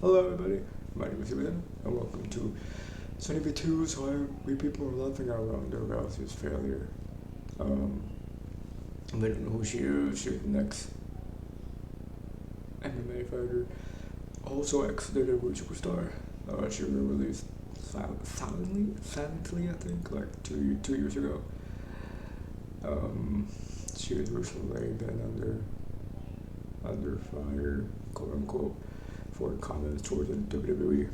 Hello everybody, my name is Steveithn, and welcome to SunnyV2's why we people are laughing at Ronda Rousey's failure. I don't know who she is. She's the next MMA fighter, also ex-WWE superstar. She was released silently, I think, like two years ago. She was recently been under fire, quote unquote, for comments towards the WWE.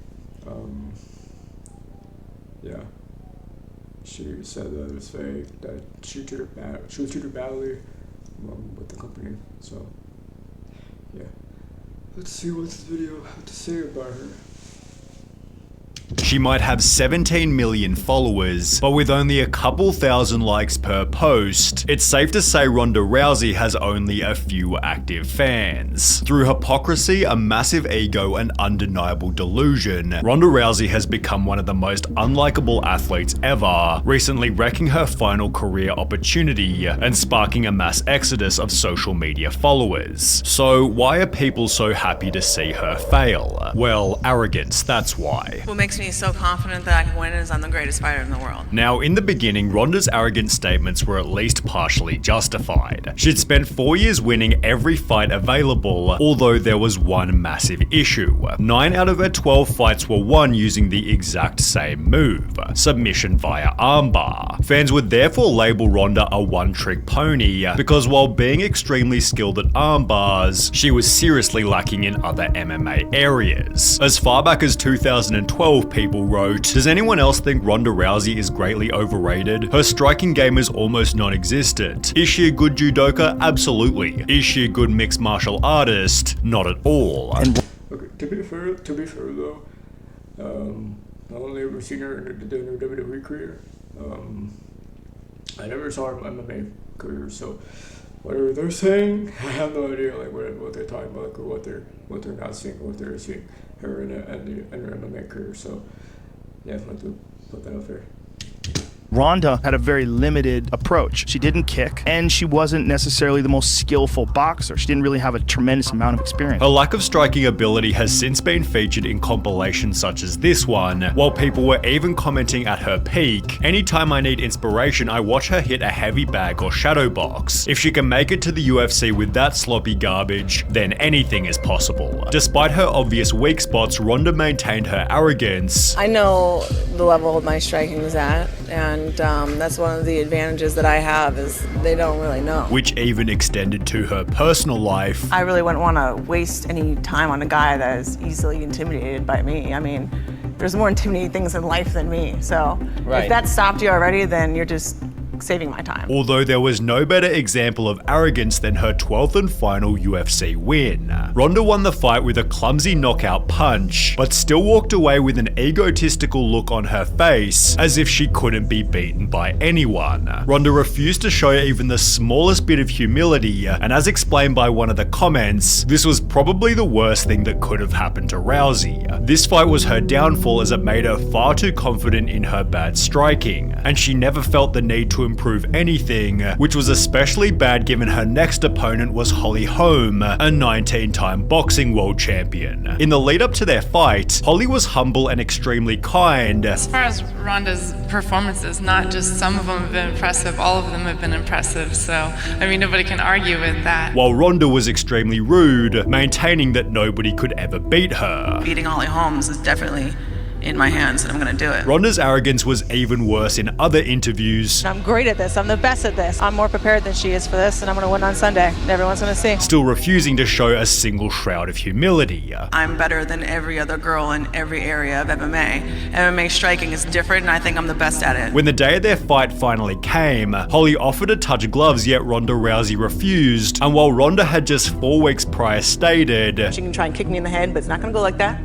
Yeah, she said that it was fake, that she was treated badly with the company. So yeah, let's see what this video has to say about her. She might have 17 million followers, but with only a couple thousand likes per post, it's safe to say Ronda Rousey has only a few active fans. Through hypocrisy, a massive ego, and undeniable delusion, Ronda Rousey has become one of the most unlikable athletes ever, recently wrecking her final career opportunity and sparking a mass exodus of social media followers. So why are people so happy to see her fail? Well, arrogance, that's why. What makes me so confident that I can win is I'm the greatest fighter in the world. Now, in the beginning, Ronda's arrogant statements were at least partially justified. She'd spent 4 years winning every fight available, although there was one massive issue. 9 out of her 12 fights were won using the exact same move, submission via armbar. Fans would therefore label Ronda a one-trick pony, because while being extremely skilled at armbars, she was seriously lacking in other MMA areas. As far back as 2012, people wrote, "Does anyone else think Ronda Rousey is greatly overrated? Her striking game is almost non-existent. Is she a good judoka? Absolutely. Is she a good mixed martial artist? Not at all." Okay, to be fair though, not only have we seen her in the WWE career, I never saw her in MMA career, so whatever they're saying, I have no idea like what they're talking about, like, or what they're not seeing, or what they're seeing her in her MMA career. So yeah, I'd like to put that out there. Ronda had a very limited approach. She didn't kick, and she wasn't necessarily the most skillful boxer. She didn't really have a tremendous amount of experience. Her lack of striking ability has since been featured in compilations such as this one, while people were even commenting at her peak, "Anytime I need inspiration, I watch her hit a heavy bag or shadow box. If she can make it to the UFC with that sloppy garbage, then anything is possible." Despite her obvious weak spots, Ronda maintained her arrogance. I know the level of my striking is at, and that's one of the advantages that I have is they don't really know. Which even extended to her personal life. I really wouldn't want to waste any time on a guy that is easily intimidated by me. I mean, there's more intimidating things in life than me, so if that stopped you already, then you're just saving my time. Although there was no better example of arrogance than her 12th and final UFC win. Ronda won the fight with a clumsy knockout punch, but still walked away with an egotistical look on her face, as if she couldn't be beaten by anyone. Ronda refused to show even the smallest bit of humility, and as explained by one of the comments, this was probably the worst thing that could have happened to Rousey. This fight was her downfall, as it made her far too confident in her bad striking, and she never felt the need to improve anything, which was especially bad given her next opponent was Holly Holm, a 19-time boxing world champion. In the lead up to their fight, Holly was humble and extremely kind. As far as Ronda's performances, not just some of them have been impressive, all of them have been impressive, so I mean nobody can argue with that. While Ronda was extremely rude, maintaining that nobody could ever beat her. Beating Holly Holmes is definitely in my hands, and I'm gonna do it. Ronda's arrogance was even worse in other interviews. I'm great at this. I'm the best at this. I'm more prepared than she is for this, and I'm gonna win on Sunday. Everyone's gonna see. Still refusing to show a single shroud of humility. I'm better than every other girl in every area of MMA. MMA striking is different, and I think I'm the best at it. When the day of their fight finally came, Holly offered to touch gloves, yet Ronda Rousey refused. And while Ronda had just 4 weeks prior stated, She can try and kick me in the head, but it's not gonna go like that.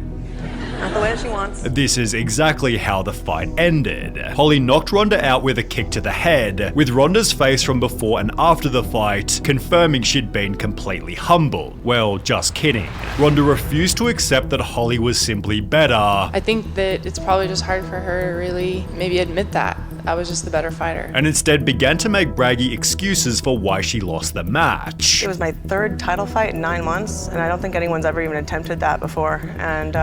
Not the way she wants. This is exactly how the fight ended. Holly knocked Ronda out with a kick to the head, with Ronda's face from before and after the fight confirming she'd been completely humbled. Well, just kidding. Ronda refused to accept that Holly was simply better. I think that it's probably just hard for her to really maybe admit that. I was just the better fighter. And instead began to make braggy excuses for why she lost the match. It was my third title fight in 9 months, and I don't think anyone's ever even attempted that before. And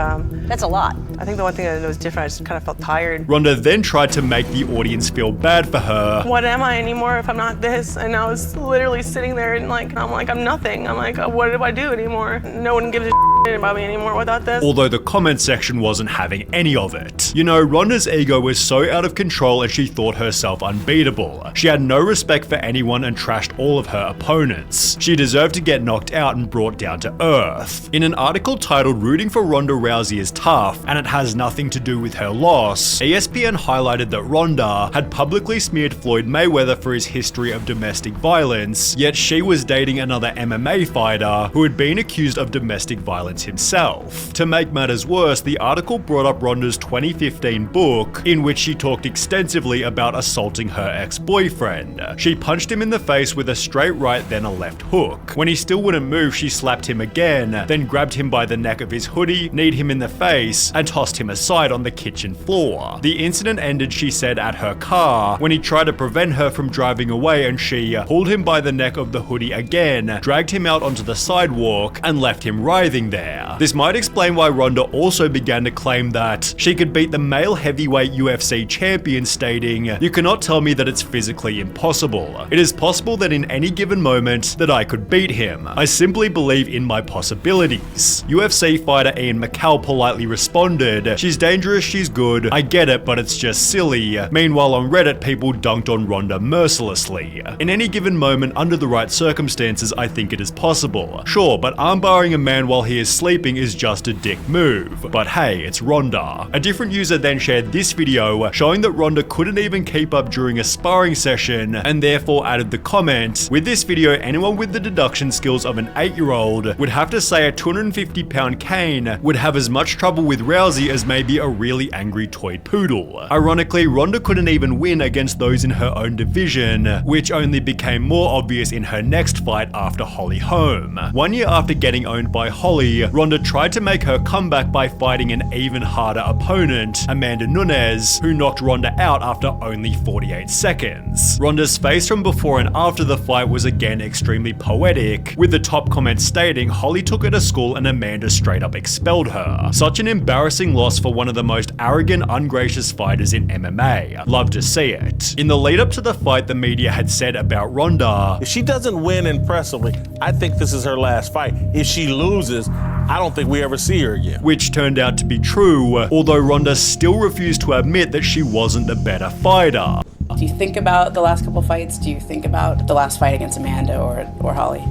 that's a lot. I think the one thing that was different, I just kind of felt tired. Ronda then tried to make the audience feel bad for her. What am I anymore if I'm not this? And I was literally sitting there and I'm nothing. I'm like, what do I do anymore? No one gives a shit about me anymore without this. Although the comment section wasn't having any of it. You know, Ronda's ego was so out of control and she thought herself unbeatable. She had no respect for anyone and trashed all of her opponents. She deserved to get knocked out and brought down to earth. In an article titled "Rooting for Ronda Rousey is Tough and it has nothing to do with her loss," ESPN highlighted that Ronda had publicly smeared Floyd Mayweather for his history of domestic violence, yet she was dating another MMA fighter who had been accused of domestic violence himself. To make matters worse, the article brought up Ronda's 2015 book, in which she talked extensively about assaulting her ex-boyfriend. She punched him in the face with a straight right, then a left hook. When he still wouldn't move, she slapped him again, then grabbed him by the neck of his hoodie, kneed him in the face, and tossed him aside on the kitchen floor. The incident ended, she said, at her car, when he tried to prevent her from driving away, and she pulled him by the neck of the hoodie again, dragged him out onto the sidewalk, and left him writhing there. This might explain why Ronda also began to claim that she could beat the male heavyweight UFC champion, stating, "You cannot tell me that it's physically impossible. It is possible that in any given moment that I could beat him. I simply believe in my possibilities." UFC fighter Ian McCall politely responded, "She's dangerous, she's good. I get it, but it's just silly." Meanwhile, on Reddit, people dunked on Ronda mercilessly. "In any given moment, under the right circumstances, I think it is possible. Sure, but armbarring a man while he is sleeping is just a dick move. But hey, it's Ronda." A different user then shared this video showing that Ronda couldn't even keep up during a sparring session, and therefore added the comment, "With this video, anyone with the deduction skills of an 8-year-old would have to say a 250-pound cane would have as much trouble with Rousey as maybe a really angry toy poodle." Ironically, Ronda couldn't even win against those in her own division, which only became more obvious in her next fight after Holly Holm. 1 year after getting owned by Holly, Ronda tried to make her comeback by fighting an even harder opponent, Amanda Nunes, who knocked Ronda out after only 48 seconds. Ronda's face from before and after the fight was again extremely poetic, with the top comment stating Holly took her to school and Amanda straight up expelled her. Such an embarrassing loss for one of the most arrogant, ungracious fighters in MMA. Love to see it. In the lead up to the fight, the media had said about Ronda, "If she doesn't win impressively, I think this is her last fight. If she loses, I don't think we ever see her again." Which turned out to be true, although Ronda still refused to admit that she wasn't the better fighter. Do you think about the last couple fights? Do you think about the last fight against Amanda or Holly?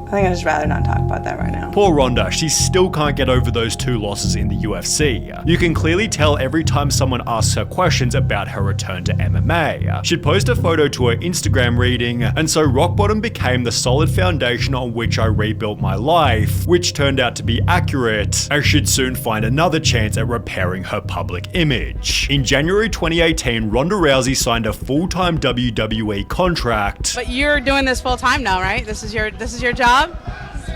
I think I'd just rather not talk about that right now. Poor Ronda, she still can't get over those 2 losses in the UFC. You can clearly tell every time someone asks her questions about her return to MMA. She'd post a photo to her Instagram reading, "And so rock bottom became the solid foundation on which I rebuilt my life," which turned out to be accurate, as she'd soon find another chance at repairing her public image. In January 2018, Ronda Rousey signed a full-time WWE contract. But you're doing this full time now, right? This is your job?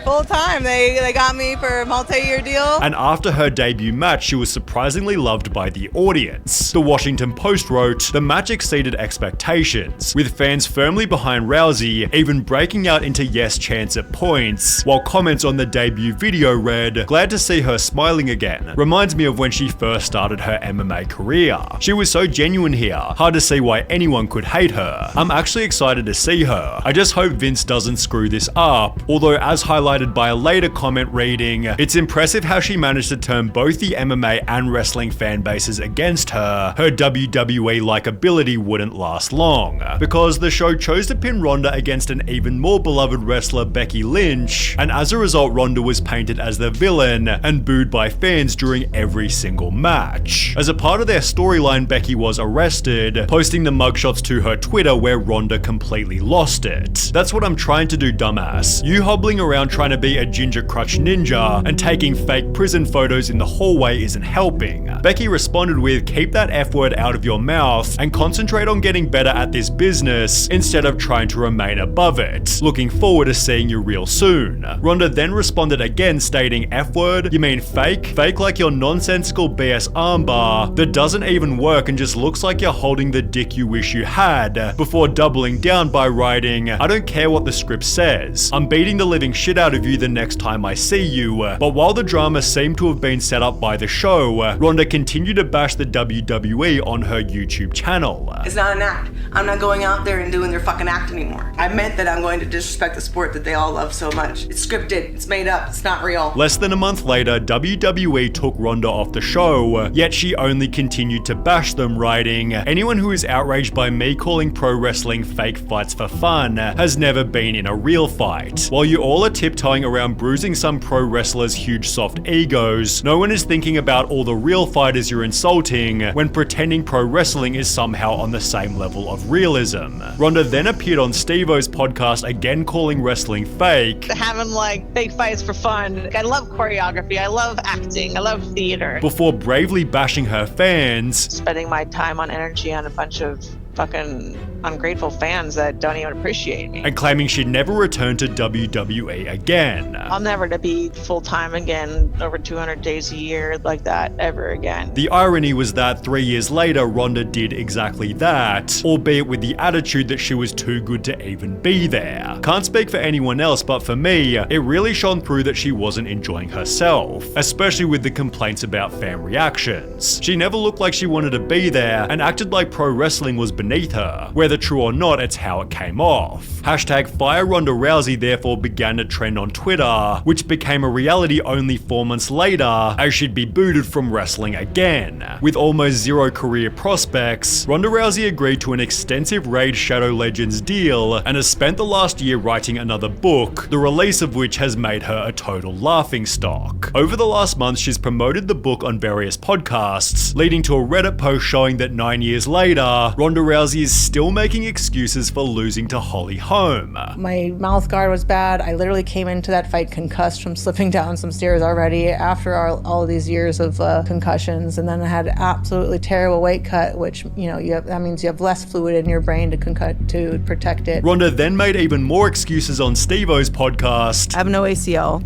Full time. They got me for a multi-year deal. And after her debut match, she was surprisingly loved by the audience. The Washington Post wrote, "The match exceeded expectations, with fans firmly behind Rousey, even breaking out into yes chants at points," while comments on the debut video read, "Glad to see her smiling again. Reminds me of when she first started her MMA career. She was so genuine here. Hard to see why anyone could hate her. I'm actually excited to see her. I just hope Vince doesn't screw this up." Although, as highlighted by a later comment reading, "It's impressive how she managed to turn both the MMA and wrestling fan bases against her. Her WWE likability wouldn't last long," because the show chose to pin Ronda against an even more beloved wrestler, Becky Lynch, and as a result, Ronda was painted as the villain and booed by fans during every single match. As a part of their storyline, Becky was arrested, posting the mugshots to her Twitter where Ronda completely lost it. "That's what I'm trying to do, dumbass. You hobbling around around trying to be a ginger crutch ninja, and taking fake prison photos in the hallway isn't helping. Becky responded with, keep that F word out of your mouth and concentrate on getting better at this business instead of trying to remain above it. Looking forward to seeing you real soon. Ronda then responded again stating, F word? You mean fake? Fake like your nonsensical BS armbar that doesn't even work and just looks like you're holding the dick you wish you had, before doubling down by writing, I don't care what the script says. I'm beating the living shit out of you the next time I see you. But while the drama seemed to have been set up by the show, Ronda continued to bash the WWE on her YouTube channel. It's not an act. I'm not going out there and doing their fucking act anymore. I meant that I'm going to disrespect the sport that they all love so much. It's scripted, it's made up, it's not real. Less than a month later, WWE took Ronda off the show, yet she only continued to bash them, writing, anyone who is outraged by me calling pro wrestling fake fights for fun has never been in a real fight. While you all are tiptoeing around bruising some pro wrestlers' huge soft egos, no one is thinking about all the real fighters you're insulting when pretending pro wrestling is somehow on the same level of realism. Ronda then appeared on Steve-O's podcast again calling wrestling fake. Having like fake fights for fun. I love choreography. I love acting. I love theater. Before bravely bashing her fans, Spending my time on energy on a bunch of fucking ungrateful fans that don't even appreciate me. and claiming she'd never return to WWE again. I'm never to be full-time again, over 200 days a year like that ever again. The irony was that 3 years later, Ronda did exactly that, albeit with the attitude that she was too good to even be there. Can't speak for anyone else, but for me, it really shone through that she wasn't enjoying herself, especially with the complaints about fan reactions. She never looked like she wanted to be there and acted like pro wrestling was beneath her. Whether true or not, it's how it came off. Hashtag Fire Ronda Rousey therefore began to trend on Twitter, which became a reality only 4 months later, as she'd be booted from wrestling again. With almost zero career prospects, Ronda Rousey agreed to an extensive Raid Shadow Legends deal and has spent the last year writing another book, the release of which has made her a total laughingstock. Over the last month, she's promoted the book on various podcasts, leading to a Reddit post showing that 9 years later, Ronda Rousey is still making excuses for losing to Holly Holm. My mouth guard was bad. I literally came into that fight concussed from slipping down some stairs already after all of these years of concussions. And then I had absolutely terrible weight cut, which, that means you have less fluid in your brain to protect it. Ronda then made even more excuses on Steve-O's podcast. I have no ACL.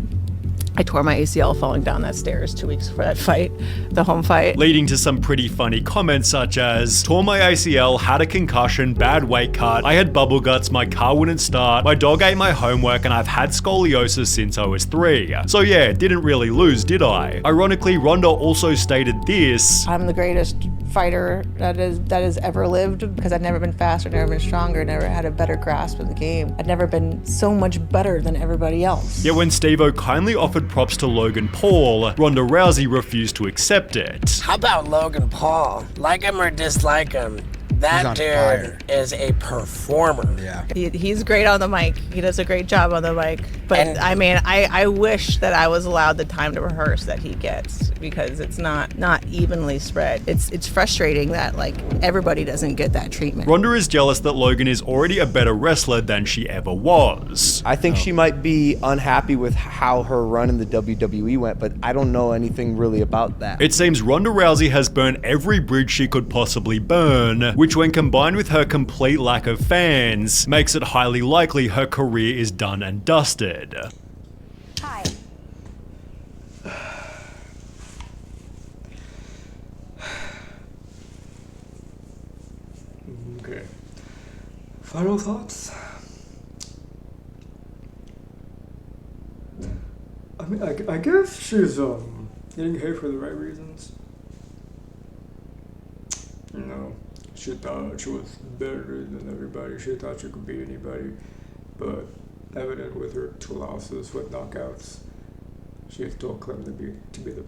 I tore my ACL falling down that stairs 2 weeks before that fight, the home fight. Leading to some pretty funny comments such as, tore my ACL, had a concussion, bad weight cut, I had bubble guts, my car wouldn't start, my dog ate my homework, and I've had scoliosis since I was 3. So yeah, didn't really lose, did I? Ironically, Ronda also stated this, I'm the greatest fighter that has ever lived because I've never been faster, never been stronger, never had a better grasp of the game. I've never been so much better than everybody else. Yet when Steve-O kindly offered props to Logan Paul, Ronda Rousey refused to accept it. How about Logan Paul? Like him or dislike him, that dude is a performer. Yeah. He's great on the mic. He does a great job on the mic. But I wish that I was allowed the time to rehearse that he gets, because it's not evenly spread. It's frustrating that everybody doesn't get that treatment. Ronda is jealous that Logan is already a better wrestler than she ever was. I think she might be unhappy with how her run in the WWE went, but I don't know anything really about that. It seems Ronda Rousey has burned every bridge she could possibly burn, which when combined with her complete lack of fans, makes it highly likely her career is done and dusted. Hi. Okay. Final thoughts? I mean, I guess she's getting hate for the right reasons. She thought she was better than everybody. She thought she could beat anybody. But evident with her 2 losses with knockouts, she still claimed to be the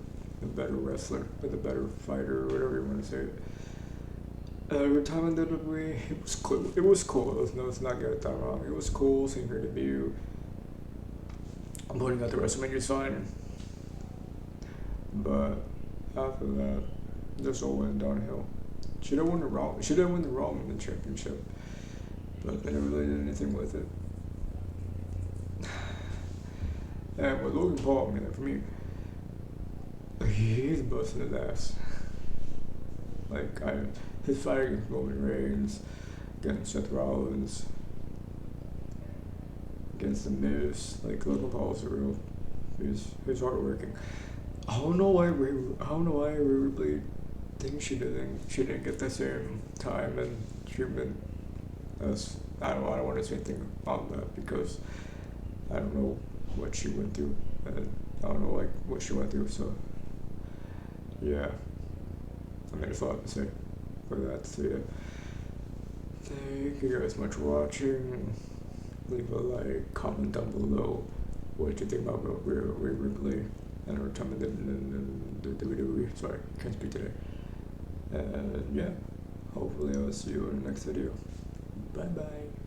better wrestler, or the better fighter, or whatever you want to say. Her time in WWE, it was cool. Let's not get that wrong. It was cool seeing her debut. I'm putting out the WrestleMania sign. But after that, just all went downhill. She didn't win the Raw. She didn't win the Raw in the championship, but they never really did anything with it. And with Logan Paul, man, for me, he's busting his ass. Like, his fight against Roman Reigns, against Seth Rollins, against The Miz, like, Logan Paul's a real, he's hardworking. I don't know why Rhea Ripley thinks she didn't get the same time and treatment as, I don't want to say anything on that because I don't know what she went through, and I don't know, like, what she went through, so, yeah. I mean, there's a lot to say for that, so yeah. Thank you guys much for watching. Leave a like, comment down below what you think about Rhea Ripley and her time in the WWE. Sorry, can't speak today. And yeah, hopefully I'll see you in the next video. Bye bye.